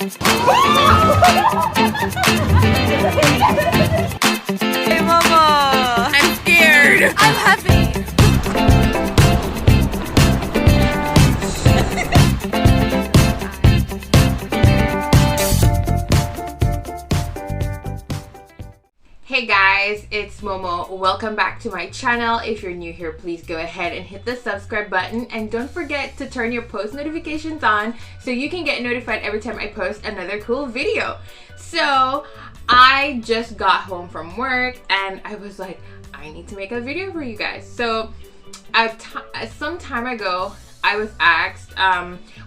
Hey mama, I'm scared. I'm happy. Hey guys, it's Momo. Welcome back to my channel. If you're new here, please go ahead and hit the subscribe button, and don't forget to turn your post notifications on so you can get notified every time I post another cool video. So I just got home from work and I was like, I need to make a video for you guys. So some time ago I was asked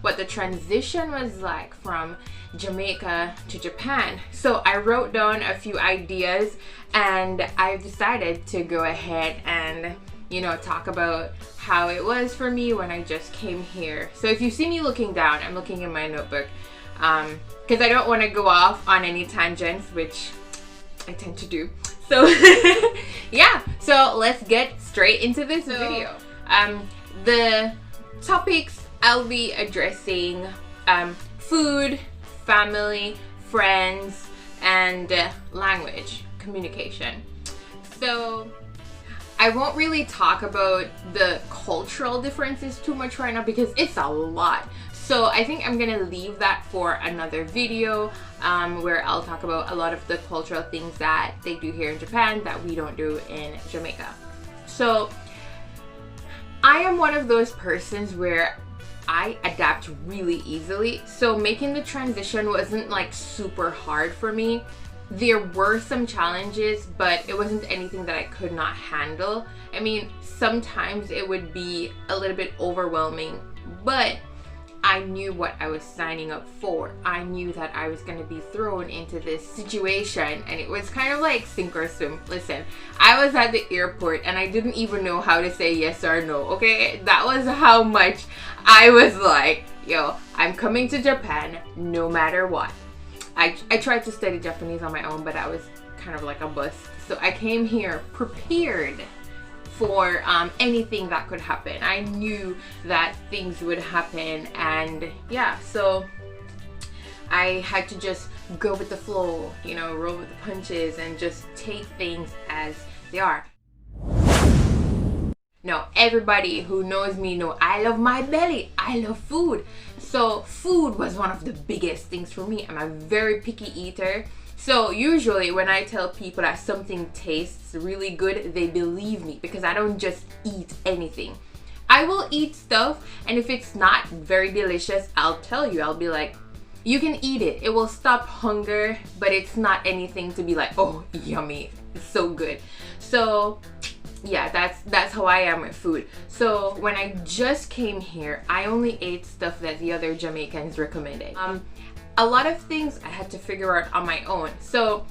what the transition was like from Jamaica to Japan. So I wrote down a few ideas and I decided to go ahead and, you know, talk about how it was for me when I just came here. So if you see me looking down, I'm looking in my notebook because I don't want to go off on any tangents, which I tend to do. So yeah, so let's get straight into this video. The topics I'll be addressing: food, family, friends, and language communication. So I won't really talk about the cultural differences too much right now because it's a lot. So I think I'm gonna leave that for another video where I'll talk about a lot of the cultural things that they do here in Japan that we don't do in Jamaica. So I am one of those persons where I adapt really easily, so making the transition wasn't like super hard for me. There were some challenges, but it wasn't anything that I could not handle. I mean, sometimes it would be a little bit overwhelming, but I knew what I was signing up for. I knew that I was going to be thrown into this situation, and it was kind of like sink or swim. Listen, I was at the airport and I didn't even know how to say yes or no, okay? That was how much I was like, yo, I'm coming to Japan no matter what. I tried to study Japanese on my own, but I was kind of like a bust. So I came here prepared for anything that could happen. I knew that things would happen, and yeah, so I had to just go with the flow, you know, roll with the punches and just take things as they are. Now, everybody who knows me know I love my belly. I love food. So food was one of the biggest things for me. I'm a very picky eater. So usually when I tell people that something tastes really good, they believe me because I don't just eat anything. I will eat stuff, and if it's not very delicious, I'll tell you. I'll be like, you can eat it. It will stop hunger, but it's not anything to be like, oh, yummy. It's so good. So yeah, that's how I am with food. So when I just came here, I only ate stuff that the other Jamaicans recommended. A lot of things I had to figure out on my own. So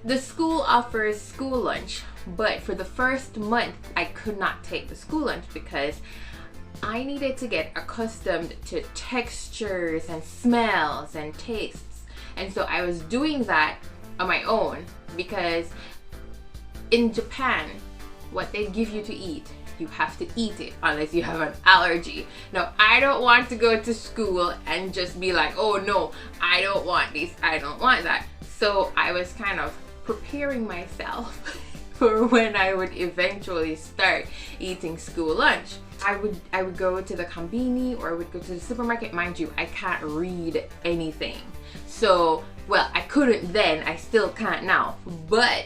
the school offers school lunch, but for the first month I could not take the school lunch because I needed to get accustomed to textures and smells and tastes. And so I was doing that on my own because in Japan, what they give you to eat, you have to eat it unless you have an allergy. Now, I don't want to go to school and just be like, oh no, I don't want this, I don't want that. So I was kind of preparing myself for when I would eventually start eating school lunch. I would go to the combini, or I would go to the supermarket. Mind you, I can't read anything. So, well, I couldn't then, I still can't now, but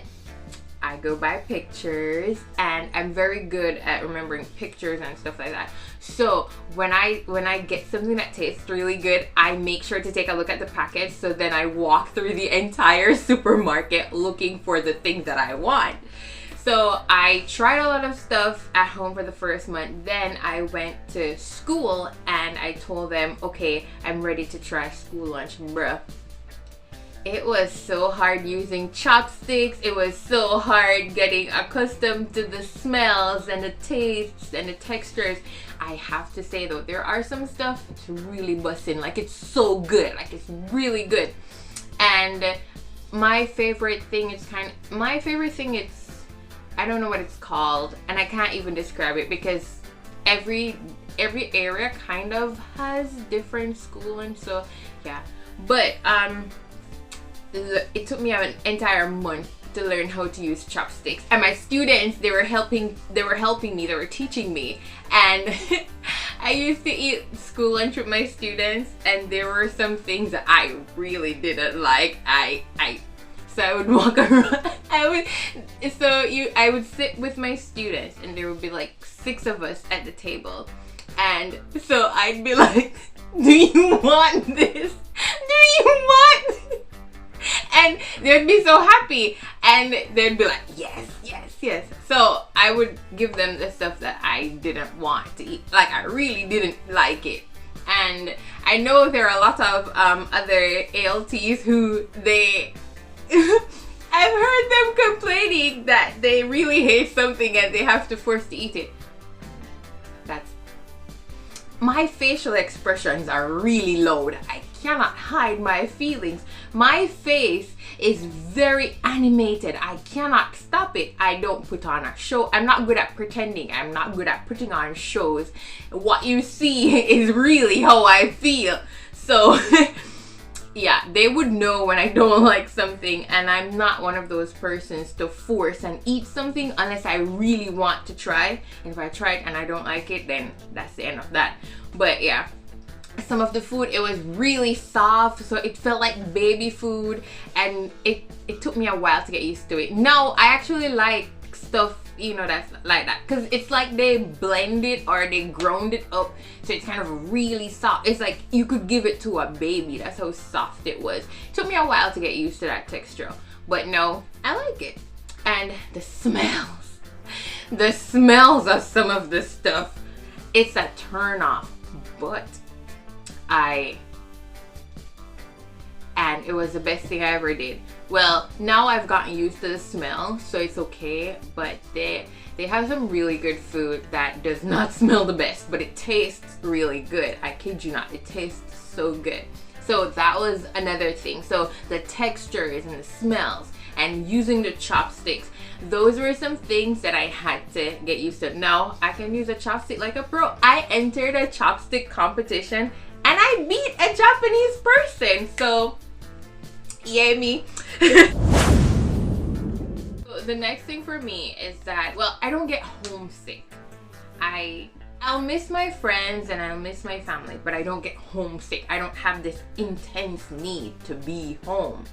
I go by pictures, and I'm very good at remembering pictures and stuff like that. So when I get something that tastes really good, I make sure to take a look at the package, so then I walk through the entire supermarket looking for the thing that I want. So I tried a lot of stuff at home for the first month. Then I went to school and I told them, okay, I'm ready to try school lunch, bruh. It was so hard using chopsticks. It was so hard getting accustomed to the smells and the tastes and the textures. I have to say though, there are some stuff it's really bussin'. Like, it's so good. Like, it's really good. And my favorite thing is I don't know what it's called, and I can't even describe it because every area kind of has different school, and so yeah. But it took me an entire month to learn how to use chopsticks, and my students, they were helping me, they were teaching me. And I used to eat school lunch with my students, and there were some things that I really didn't like. So I would walk around, I would sit with my students, and there would be like 6 of us at the table, and so I'd be like, do you want this? Do you want this? And they'd be so happy, and they'd be like, yes, yes, yes. So I would give them the stuff that I didn't want to eat, like I really didn't like it. And I know there are a lot of other ALTs who I've heard them complaining that they really hate something and they have to force to eat it. My facial expressions are really loud. I cannot hide my feelings. My face is very animated. I cannot stop it. I don't put on a show. I'm not good at pretending. I'm not good at putting on shows. What you see is really how I feel. So yeah, they would know when I don't like something, and I'm not one of those persons to force and eat something unless I really want to try. And if I try it and I don't like it, then that's the end of that. But yeah, some of the food, it was really soft, so it felt like baby food, and it took me a while to get used to it. Now I actually like stuff, you know, that's like that, because it's like they blend it or they ground it up, so it's kind of really soft. It's like you could give it to a baby. That's how soft it was. It took me a while to get used to that texture, but no, I like it. And the smells of some of the stuff, it's a turn off. But and it was the best thing I ever did. Well, now I've gotten used to the smell, so it's okay. But they have some really good food that does not smell the best, but it tastes really good. I kid you not, it tastes so good. So that was another thing. So the textures and the smells and using the chopsticks, those were some things that I had to get used to. Now I can use a chopstick like a pro. I entered a chopstick competition and I beat a Japanese person. So yay me. So the next thing for me is that, well, I don't get homesick. I'll miss my friends and I'll miss my family, but I don't get homesick. I don't have this intense need to be home.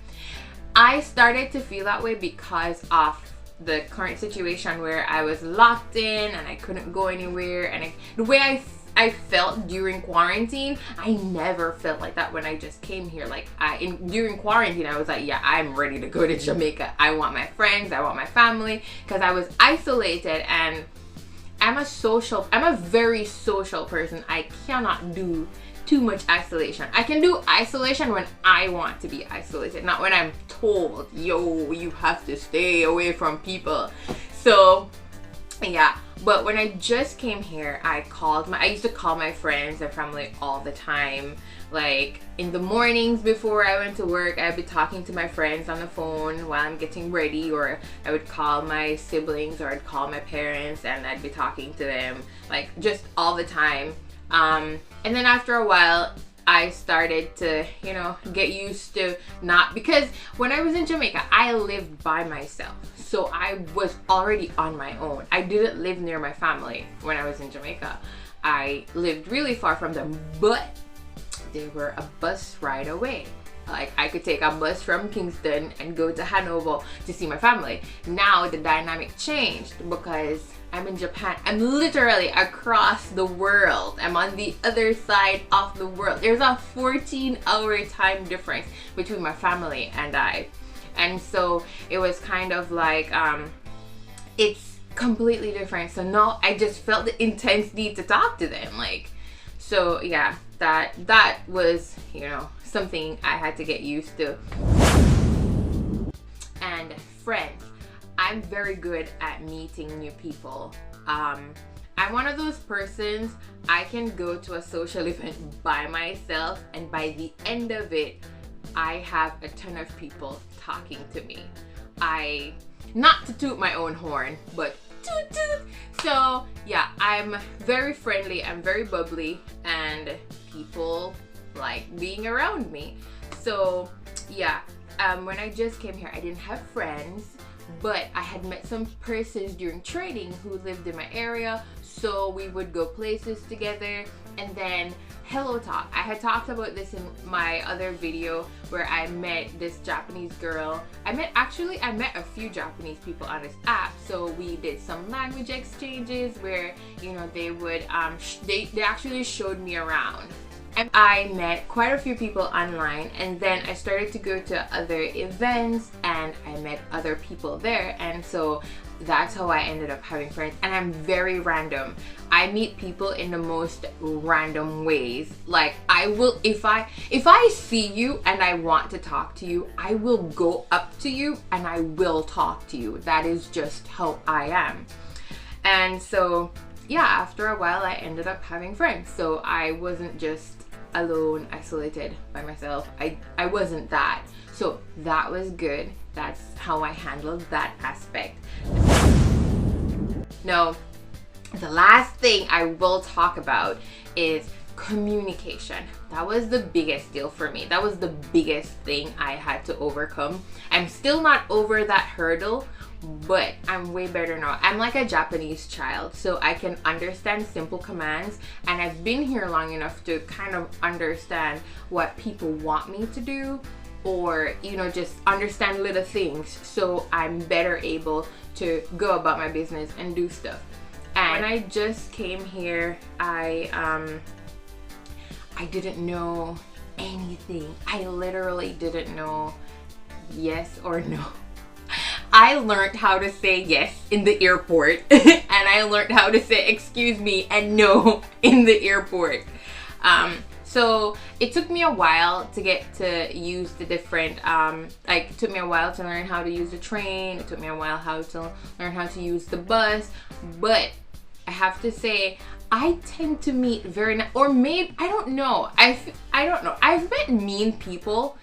I started to feel that way because of the current situation where I was locked in and I couldn't go anywhere, and the way I felt during quarantine, I never felt like that when I just came here. Like during quarantine, I was like, yeah, I'm ready to go to Jamaica. I want my friends, I want my family, because I was isolated, and I'm a very social person. I cannot do too much isolation. I can do isolation when I want to be isolated, not when I'm told, yo, you have to stay away from people. So yeah, but when I just came here, I used to call my friends and family all the time. Like in the mornings before I went to work, I'd be talking to my friends on the phone while I'm getting ready, or I would call my siblings, or I'd call my parents and I'd be talking to them, like just all the time. And then after a while, I started to, you know, get used to not, because when I was in Jamaica, I lived by myself. So I was already on my own. I didn't live near my family when I was in Jamaica. I lived really far from them, but they were a bus ride away. Like I could take a bus from Kingston and go to Hanover to see my family. Now the dynamic changed because I'm in Japan. I'm literally across the world. I'm on the other side of the world. There's a 14-hour time difference between my family and I. And so it was kind of like, it's completely different. So now I just felt the intense need to talk to them. Like, so yeah, that was, you know, something I had to get used to. And friends, I'm very good at meeting new people. I'm one of those persons, I can go to a social event by myself, and by the end of it, I have a ton of people talking to me. Not to toot my own horn, but toot toot. So yeah, I'm very friendly, I'm very bubbly, and people like being around me. So yeah, when I just came here, I didn't have friends, but I had met some persons during training who lived in my area, so we would go places together. And then Hello Talk, I had talked about this in my other video where I met this Japanese girl. I met a few Japanese people on this app, so we did some language exchanges where, you know, they would they actually showed me around. And I met quite a few people online, and then I started to go to other events and I met other people there, and so that's how I ended up having friends. And I'm very random. I meet people in the most random ways. Like, I will, if I see you and I want to talk to you, I will go up to you and I will talk to you. That is just how I am. And so yeah, after a while I ended up having friends. So I wasn't just alone, isolated by myself. I wasn't that. So that was good. That's how I handled that aspect. Now, the last thing I will talk about is communication. That was the biggest deal for me. That was the biggest thing I had to overcome. I'm still not over that hurdle, but I'm way better now. I'm like a Japanese child, so I can understand simple commands, and I've been here long enough to kind of understand what people want me to do, or, you know, just understand little things, so I'm better able to go about my business and do stuff. And when I just came here, I didn't know anything. I literally didn't know yes or no. I learned how to say yes in the airport and I learned how to say excuse me and no in the airport. So it took me a while to get to use the different, it took me a while to learn how to use the train. It took me a while to learn how to use the bus. But I have to say, I tend to meet very, or maybe, I don't know. I don't know. I've met mean people,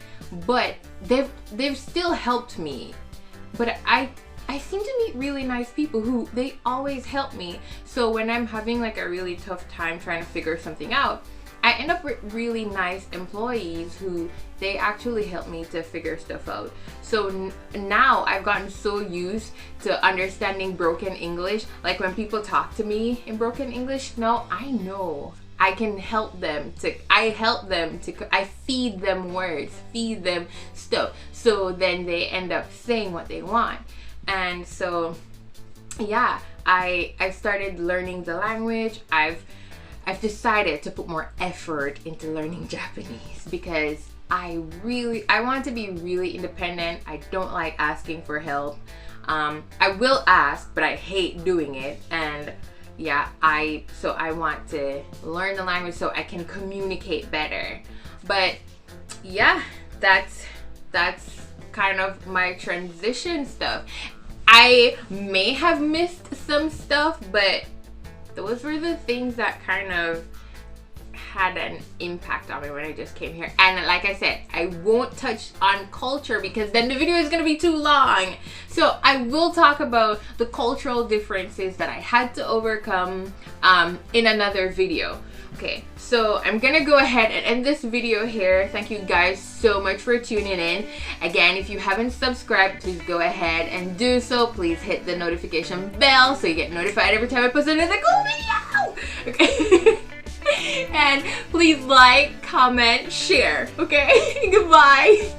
but they've still helped me. But I seem to meet really nice people who, they always help me. So when I'm having like a really tough time trying to figure something out, I end up with really nice employees who, they actually help me to figure stuff out. So now I've gotten so used to understanding broken English. Like when people talk to me in broken English, now I know I can help them to, I feed them words, feed them stuff. So then they end up saying what they want. And so, yeah, I started learning the language. I've decided to put more effort into learning Japanese because I want to be really independent. I don't like asking for help. I will ask, but I hate doing it. And yeah, so I want to learn the language so I can communicate better. But yeah, that's kind of my transition stuff. I may have missed some stuff, but those were the things that kind of had an impact on me when I just came here. And like I said, I won't touch on culture because then the video is gonna be too long. So I will talk about the cultural differences that I had to overcome in another video. Okay, so I'm gonna go ahead and end this video here. Thank you guys so much for tuning in. Again, if you haven't subscribed, please go ahead and do so. Please hit the notification bell so you get notified every time I post another cool video. Okay. And please like, comment, share. Okay. Goodbye.